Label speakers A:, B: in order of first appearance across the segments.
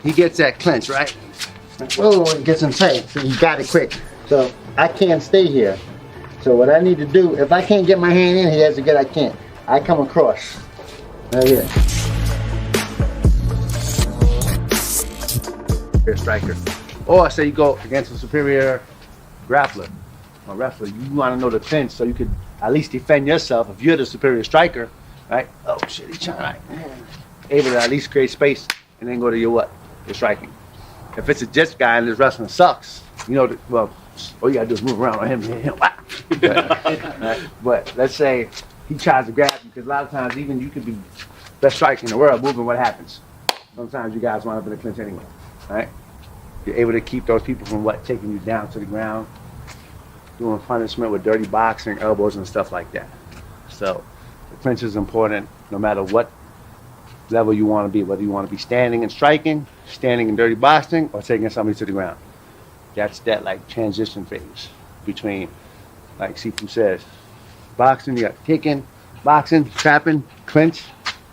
A: he gets that clinch, right? Whoa, it gets him tight, so you got it quick. So I can't stay here. So what I need to do, if I can't get my hand in, he has to get, I can't. I come across, right here. Superior striker. Or say you go against a superior grappler or wrestler, you want to know the clinch so you could at least defend yourself if you're the superior striker, right? Oh shit, he's trying, right? Able to at least create space and then go to your what? Your striking. If it's a jits guy and this wrestling sucks, you know, well, all you gotta do is move around on him. But let's say he tries to grab you, because a lot of times even you could be best striker in the world, moving, what happens? Sometimes you guys wind up in the clinch anyway, right? You're able to keep those people from what? Taking you down to the ground, doing punishment with dirty boxing, elbows and stuff like that. So the clinch is important no matter what level you want to be, whether you want to be standing and striking, standing in dirty boxing, or taking somebody to the ground. That's that like transition phase between, like Sifu says, boxing, you got kicking, boxing, trapping, clinch,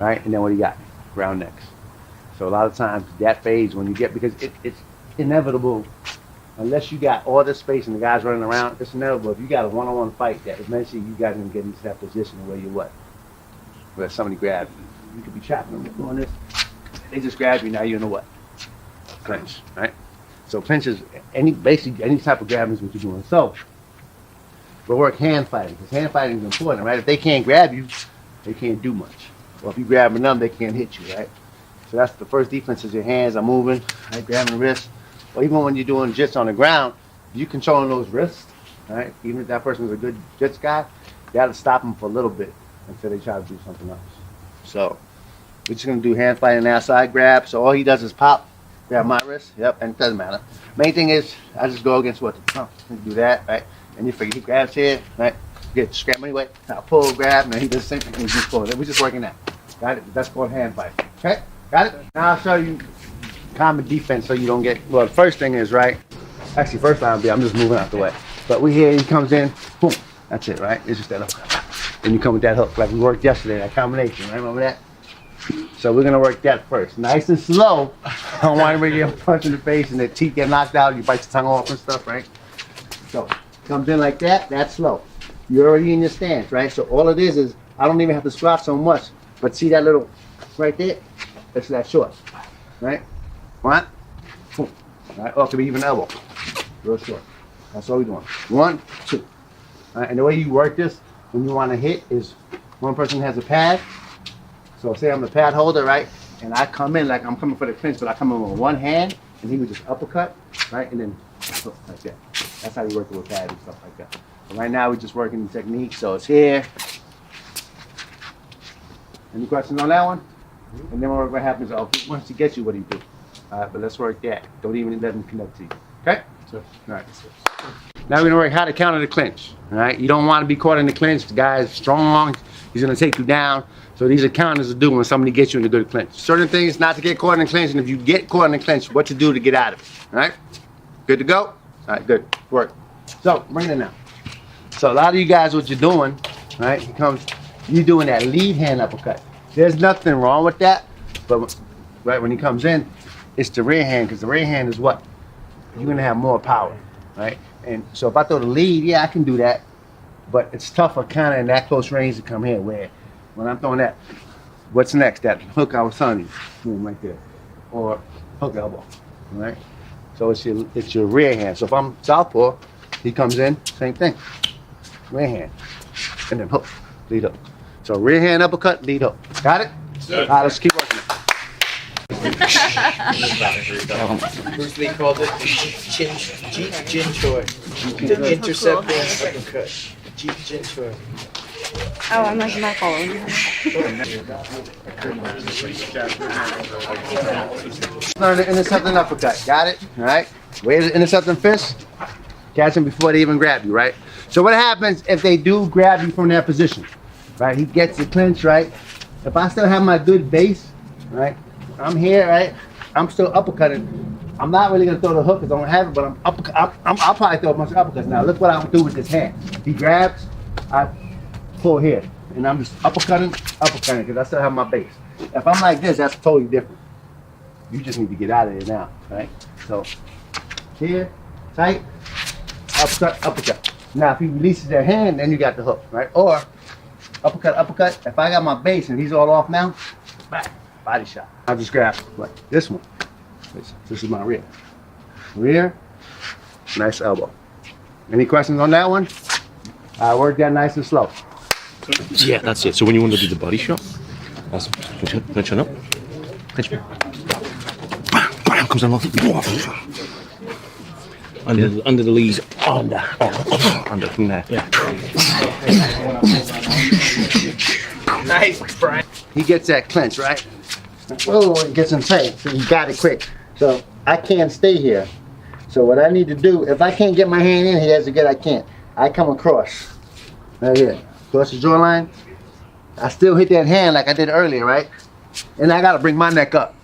A: right? And then what do you got? Ground next. So a lot of times that phase when you get, because it's inevitable, unless you got all this space and the guys running around, it's inevitable. If you got a one-on-one fight, that eventually you guys are gonna get into that position where you what? Where somebody grabs you. You could be trapping them, doing this. They just grab you, now you're in a what? Clinch, right? So clinch is basically any type of grabbing is what you're doing. So we'll work hand fighting, because hand fighting is important, right? If they can't grab you, they can't do much. Or if you grabbing them, they can't hit you, right? So that's the first defense, is your hands are moving, right? Grabbing the wrist. Or even when you're doing jits on the ground, you controlling those wrists, right? Even if that person is a good jits guy, you gotta stop them for a little bit until they try to do something else. So we're just gonna do hand fighting outside grab. So all he does is pop, grab my wrist, yep, and it doesn't matter. Main thing is I just go against what? Do that, right? And you figure he grabs here, right? Get scrap anyway. I'll pull, grab, and then he does the same thing. He's just pulling. We're just working that. Got it? That's called hand fight. Okay? Got it? Now I'll show you common defense so you don't get, well, the first thing is, right? Actually, first line will be, I'm just moving out the way. But we here, he comes in, boom. That's it, right? It's just that hook. And you come with that hook, like we worked yesterday, that combination, right? Remember that? So we're gonna work that first. Nice and slow. I don't want anybody to get a punch in the face and the teeth get knocked out, you bite your tongue off and stuff, right? So, comes in like that, that's slow. You're already in your stance, right? So all it is I don't even have to squat so much. But see that little, right there? It's that short, right? One, boom. Right? Or it could be even elbow. Real short. That's all we're doing. 1, 2. Right? And the way you work this, when you want to hit, is one person has a pad. So say I'm the pad holder, right? And I come in like I'm coming for the clinch, but I come in with one hand, and he would just uppercut, right? And then hook like that. That's how you work with pad and stuff like that. But right now we're just working the technique, so it's here. Any questions on that one? And then what happens, once he gets you, what do you do? All right, but let's work that. Don't even let him connect to you. Okay? Sure. All right. Now we're gonna work how to counter the clinch. All right? You don't want to be caught in the clinch. The guy is strong. He's gonna take you down. So these are counters to do when somebody gets you in a good clinch. Certain things not to get caught in the clinch, and if you get caught in the clinch, what to do to get out of it. All right? Good to go? All right, good. Work. So bring it in now. So a lot of you guys, what you're doing, right? You're doing that lead hand uppercut. There's nothing wrong with that, but right when he comes in, it's the rear hand, because the rear hand is what? You're gonna have more power, right? And so if I throw the lead, yeah, I can do that, but it's tougher kind of in that close range to come here, where when I'm throwing that, what's next? That hook I was telling you, boom, right there, or hook elbow, right? So it's your rear hand. So if I'm southpaw, he comes in, same thing, rear hand, and then hook, lead hook. So rear hand uppercut, lead hook. Got it? All right, let's keep working it.
B: Bruce Lee called it Jeet Jin Choi. The intercepting uppercut. Jeet Jin Choi.
C: Oh, I'm like not following.
A: Learn the intercepting uppercut. Got it? All right. Where's the intercepting fist? Catch them before they even grab you, right? So what happens if they do grab you from that position? Right? He gets the clinch, right? If I still have my good base, right? I'm here, right? I'm still uppercutting. I'm not really gonna throw the hook because I don't have it, but I'll probably throw a bunch of uppercuts. Now look what I'll do with this hand. He grabs, I pull here, and I'm just uppercutting, because I still have my base. If I'm like this, that's totally different. You just need to get out of there now, right? So here, tight, uppercut, uppercut. Now if he releases their hand, then you got the hook, right? Or uppercut, uppercut. If I got my base and he's all off now, back, body shot. I'll just grab like this one. This is my rear. Rear, nice elbow. Any questions on that one? I work that nice and slow.
D: Yeah, that's it. So when you want to do the body shot, that's clench up. Clench. Bam, bam, comes down like under the leads. Under from there. Yeah.
B: Nice, Brian.
A: He gets that clench, right? Oh, it gets him tight, so you got it quick. So I can't stay here. So what I need to do, if I can't get my hand in here, that's a good I can't. I come across, right here, across the jawline. I still hit that hand like I did earlier, right? And I gotta bring my neck up,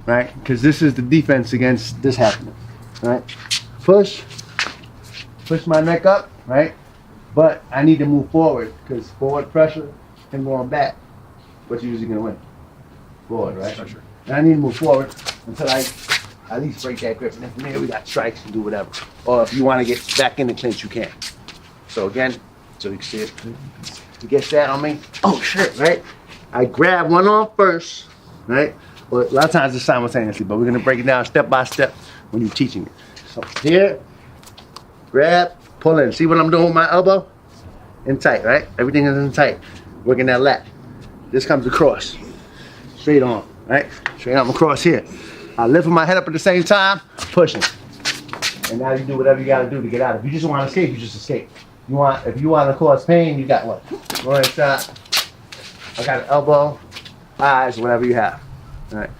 A: right? Because this is the defense against this happening, right? Push my neck up, right? But I need to move forward because forward pressure and going back, what's usually gonna win? Forward, right? Pressure. And I need to move forward until I at least break that grip. And then from there we got strikes and do whatever. Or if you want to get back in the clinch, you can. So again, so you can see it. He gets that on me. Oh shit, right? I grab one arm first, right? Well, a lot of times it's simultaneously, but we're gonna break it down step by step when you're teaching it. So here, grab, pull in. See what I'm doing with my elbow? In tight, right? Everything is in tight. Working that lat. This comes across. Straight on, right? Straight on across here. I lift my head up at the same time, pushing. And now you do whatever you gotta do to get out. If you just want to escape, you just escape. If you want to cause pain, you got what? One shot. I got an elbow, eyes, whatever you have. All right.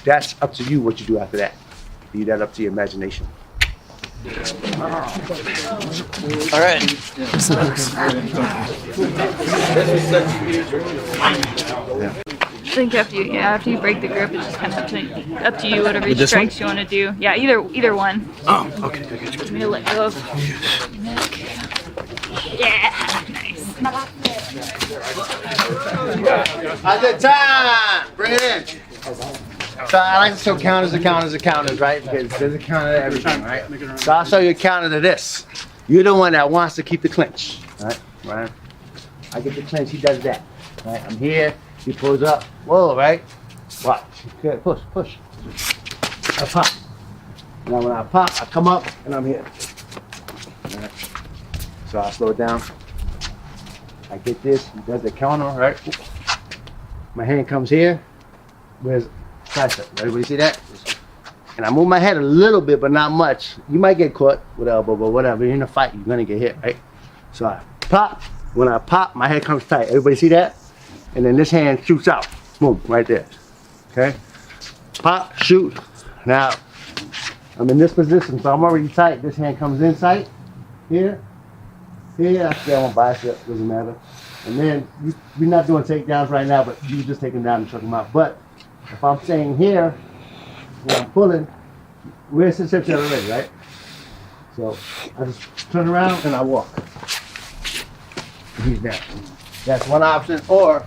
A: That's up to you what you do after that. Leave that up to your imagination.
B: All right.
C: I think after you break the grip, it's just kind of up to you whatever strikes you want to do. Yeah, either one.
D: Oh, okay.
C: I'm gonna let go of your neck. Yeah, nice.
A: At the time, bring it in. So I like to show counters, right? Because there's a counter to everything, right? So I'll show you a counter to this. You're the one that wants to keep the clinch, right? I get the clinch, he does that, right? I'm here, he pulls up, whoa, right? Watch, good, push. I pop. Now when I pop, I come up and I'm here. Right? So I slow it down. I get this, he does the counter, right? My hand comes here, where's tricep? Everybody see that? And I move my head a little bit, but not much. You might get caught with elbow, but whatever. You're in a fight, you're gonna get hit, right? So I pop. When I pop, my head comes tight. Everybody see that? And then this hand shoots out. Boom, right there. Okay? Pop, shoot. Now, I'm in this position, so I'm already tight. This hand comes in tight. Here. Here, I stay on my bicep, doesn't matter. And then, we're not doing takedowns right now, but you just take them down and chuck them out. But if I'm staying here, when I'm pulling, where's the hip already, right? So I just turn around and I walk. He's down. That's one option. Or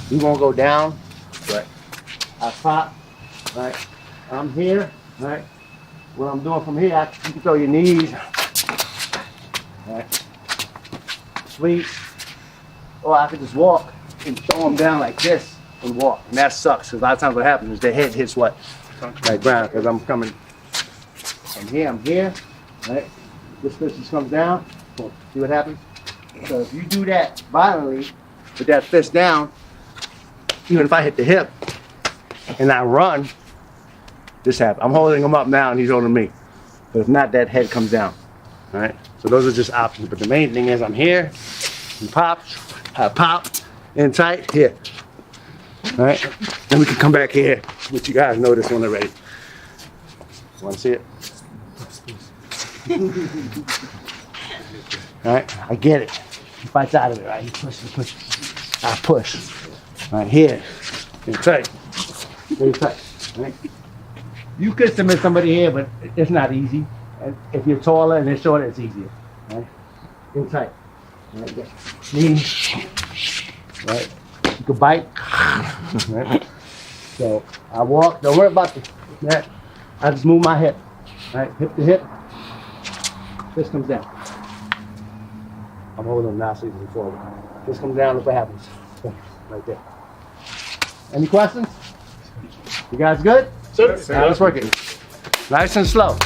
A: we won't go down, but I pop, right? I'm here, right? What I'm doing from here, you can throw your knees, right? Sweep. Or I could just walk and throw them down like this and walk. And that sucks, because a lot of times what happens is the head hits what? Right ground, because I'm coming from here, I'm here, right? This fist just comes down, boom. See what happens? So if you do that violently, with that fist down, even if I hit the hip and I run, this happens. I'm holding him up now and he's holding me. But if not, that head comes down, all right? So those are just options. But the main thing is I'm here, he pops, I pop, in tight, here. All right, then we can come back here, which you guys know this one already. Want to see it? All right, I get it. He fights out of it, right? He pushes. I push. Right here, in tight, very tight. Right? You could submit somebody here, but it's not easy. And if you're taller and they're shorter, it's easier. Right? In tight. Right there. Knee. Right. You can bite. Right? So I walk. Don't worry about that. I just move my hip. Right, hip to hip. Fist comes down. I'm holding them now so you can forward. Fist comes down. Look what happens. Right there. Any questions? You guys good?
B: Sir.
A: All right, let's work it. Nice and slow.